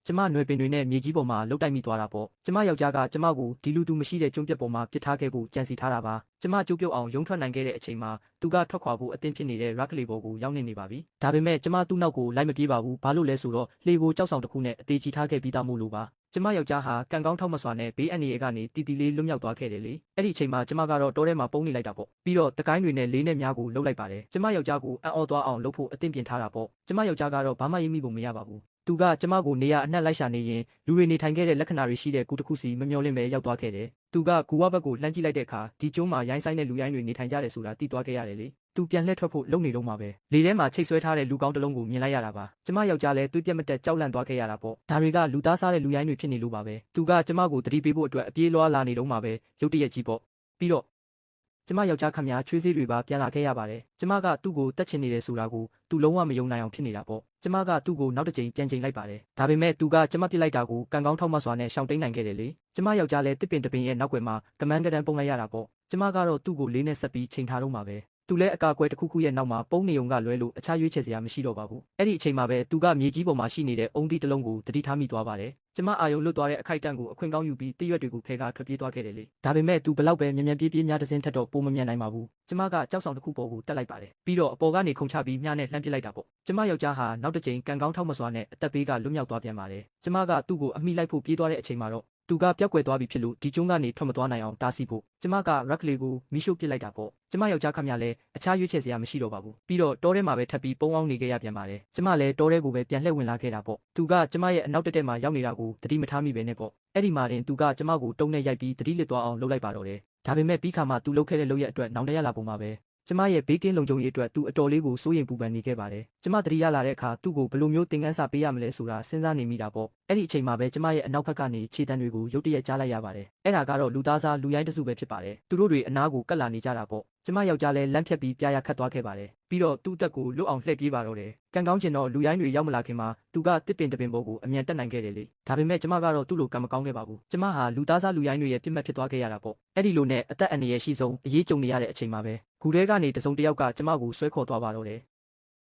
ကျမနွယ်ပင်တွေနဲ့မြေကြီးပေါ်မှာလှုပ်တိုက်မိသွားတာပေါ့ကျမယောက်ျားကကျမကိုဒီလူသူမရှိတဲ့ကျွန်းပြက်ပေါ်မှာပစ်ထားခဲ့ဖို့ကြံစီထားတာပါကျမကြိုးပြုတ်အောင်ရုံထွက်နိုင်ခဲ့တဲ့အချိန်မှာသူကထွက်ခွာဖို့အသင့်ဖြစ်နေတဲ့ rock ကလေးပေါ်ကိုရောက်နေပါပြီဒါပေမဲ့ကျမသူ့နောက်ကိုလိုက်မပြေးပါဘူးဘာလို့လဲဆိုတော့လှေကိုကြောက်ဆောင်တစ်ခုနဲ့အသေးချီထားခဲ့ပြီးသားမို့လို့ပါကျမယောက်ျားဟာကံကောင်းထောက်မစွာနဲ့ဘေးအန္တရာယ်ကနေတီတီလေးလွတ်မြောက်သွားခဲ့တယ်လေအဲ့ဒီအချိန်မှာကျမကတော့တောထဲမှာပုန်းနေလိုက်တာပေါ့ပြီးတော့တကိုင်းတွေနဲ့လေးနဲ့များကိုလှုပ်လိုက်ပါတယ်ကျမယောက်ျားကိုအံ့ဩသွားအောင်လှုပ်ဖို့အသင့်ပြင်ထားတာပေါ့ကျမယောက်ျားကတော့ဘာမှရိပ်မိပုံမရပါဘူးသူကကျမကိုနေရအနှက်လိုက်ရှာနေရင်လူတွေနေထိုင်ခဲ့တဲ့လက္ခဏာတွေရှိတဲ့ကူတစ်ခုစီမမျှော်လင့်ပဲရောက်သွားခဲ့တယ်သူကဂူဝဘက်ကိုလှမ်းကြည့်လိုက်တဲ့အခါဒီကျုံးမှာရိုင်းဆိုင်တဲ့လူရိုင်းတွေနေထိုင်ကြတယ်ဆိုတာသိသွားခဲ့ရတယ်လေသူပြန်လှည့်ထွက်ဖို့လုပ်နေတော့မှာပဲလေထဲမှာချိတ်ဆွဲထားတဲ့လူကောင်းတစ်လုံးကိုမြင်လိုက်ရတာပါကျမယောက်ျားလည်းတွေးပြတ်မတက်ကြောက်လန့်သွားခဲ့ရတာပေါ့ဒါတွေကလူသားစားတဲ့လူရိုင်းတွေဖြစ်နေလို့ပါပဲသူကကျမကိုတတိပေးဖို့အတွက်အပြေးလွှားလာနေတော့မှာပဲရုတ်တရက်ကြီးပေါ့ပြီးတော့ကျမယောက်ျားခမများချွေးစေးတွေပါပြန်လာခဲ့ရပါတယ်ကျမကသူ့ကိုတက်ချင်နေတယ်ဆိုတာကိုသူလုံးဝမယုံနိုင်အောင်ဖြစ်နေတာပေါ့ကျမကသူ့ကိုနောက်တစ်ကြိမ်ပြန်ချိန်လိုက်ပါတယ်ဒါပေမဲ့သူကကျမပြစ်လိုက်တာကိုကံကောင်းထောက်မစွာနဲ့ရှောင်တိန်နိုင်ခဲ့တယ်လေကျမယောက်ျားလည်းတစ်ပင်တပင်ရဲ့နောက်ွယ်မှာကမန်းကတန်းပုံလိုက်ရတာပေါ့ကျမကတော့သူ့ကိုလေးနဲ့ဆက်ပြီးချိန်ထားတော့မှာပဲသူလည်းအကာအကွယ်တစ်ခုခုရဲ့နောက်မှာပုံနေုံကလွဲလို့အခြားရွေးချယ်စရာမရှိတော့ပါဘူးအဲ့ဒီအချိန်မှာပဲသူကမြေကြီးပေါ်မှာရှိနေတဲ့အုံသီးတစ်လုံးကိုတတိထားမိသွားပါတယ်ကျမအာယုံလွတ်သွားတဲ့အခိုက်အတန့်ကိုအခွင့်ကောင်းယူပြီးတရွက်တွေကိုဖဲကားထွက်ပြေးသွားခဲ့တယ်လေဒါပေမဲ့သူဘလောက်ပဲမြန်မြန်ပြေးပြေးများတစ်စင်းထက်တော့ပိုမမြန်နိုင်ပါဘူးကျမကကြောက်ဆောင်တစ်ခုပေါ်ကိုတက်လိုက်ပါတယ်ပြီးတော့အပေါ်ကနေခုန်ချပြီးမြားနဲ့လှမ်းပစ်လိုက်တာပေါ့ကျမယောက်ျားဟာနောက်တစ်ချိန်ကံကောင်းထောက်မစွာနဲ့အသက်ဘေးကလွတ်မြောက်သွားပြန်ပါတယ်ကျမကသူ့ကိုအမိလိုက်ဖို့ပြေးသွားတဲ့အချိန်မှာတော့သူကပျောက်ကွယ်သွားပြီဖြစ်လို့ဒီကျုံးကနေထွက်မသွားနိုင်အောင်တားဆီးဖို့ကျမက rock လေးကိုမီးရှို့ပစ်လိုက်တာပေါ့ကျမယောက်ျားခမလည်းအခြားရွေးချယ်စရာမရှိတော့ပါဘူးပြီးတော့တောထဲမှာပဲထပ်ပြီးပုံအောင်နေခဲ့ရပြန်ပါတယ်ကျမလည်းတောထဲကိုပဲပြန်လှည့်ဝင်လာခဲ့တာပေါ့သူကကျမရဲ့အနောက်တက်မှာရောက်နေတာကိုသတိမထားမိပဲနဲ့ပေါ့အဲ့ဒီမှာတင်သူကကျမကိုတုံးနဲ့ရိုက်ပြီးသတိလစ်သွားအောင်လုပ်လိုက်ပါတော့တယ်ဒါပေမဲ့ပြီးခါမှသူလုပ်ခဲ့တဲ့လုပ်ရက်အတွက်နောင်တရလာပုံပါပဲကျမရဲ့ဘေးကင်းလုံခြုံရေးအတွက်သူအတော်လေးကိုစိုးရိမ်ပူပန်နေခဲ့ပါတယ်ကျမသတိရလာတဲ့အခါသူ့ကိုဘယ်လိုမျိုးသင်ခန်းစာပေးရမလဲဆိုတာစဉ်းစားနေမိတာပေါ့အဲ့ဒီအချိန်မှာပဲကျမရဲ့အနောက်ဘက်ကနေခြေတံတွေကိုရုတ်တရက်ကြားလိုက်ရပါတယ်အဲ့ဒါကတော့လူသားစားလူရိုင်းတစုပဲဖြစ်ပါတယ်သူတို့တွေအနားကိုကပ်လာနေကြတာပေါ့ကျမယောက်ျားလည်းလမ်းဖြတ်ပြီးပြာရခတ်သွားခဲ့ပါတယ်ပြီးတော့သူ့အသက်ကိုလွတ်အောင်လှည့်ပြေးပါတော့တယ်ကံကောင်းချင်တော့လူရိုင်းတွေရောက်မလာခင်မှာသူကတစ်ပင်တပင်ပေါ်ကိုအမြန်တက်နိုင်ခဲ့တယ်လေဒါပေမဲ့ကျမကတော့သူ့လိုကံမကောင်းခဲ့ပါဘူးကျမဟာလူသားစားလူရိုင်းတွေရဲ့ပြစ်မှတ်ဖြစ်သွားခဲ့ရတာပေါ့အဲ့ဒီလိုနဲ့အသက်အန္တရာယ်ရှိဆုံးအရေးကြုံနေရတဲ့အချိန်မှာပဲဂူထဲကနေတစုံတစ်ယောက်ကကျမကိုဆွဲခေါ်သွားပါတော့တယ်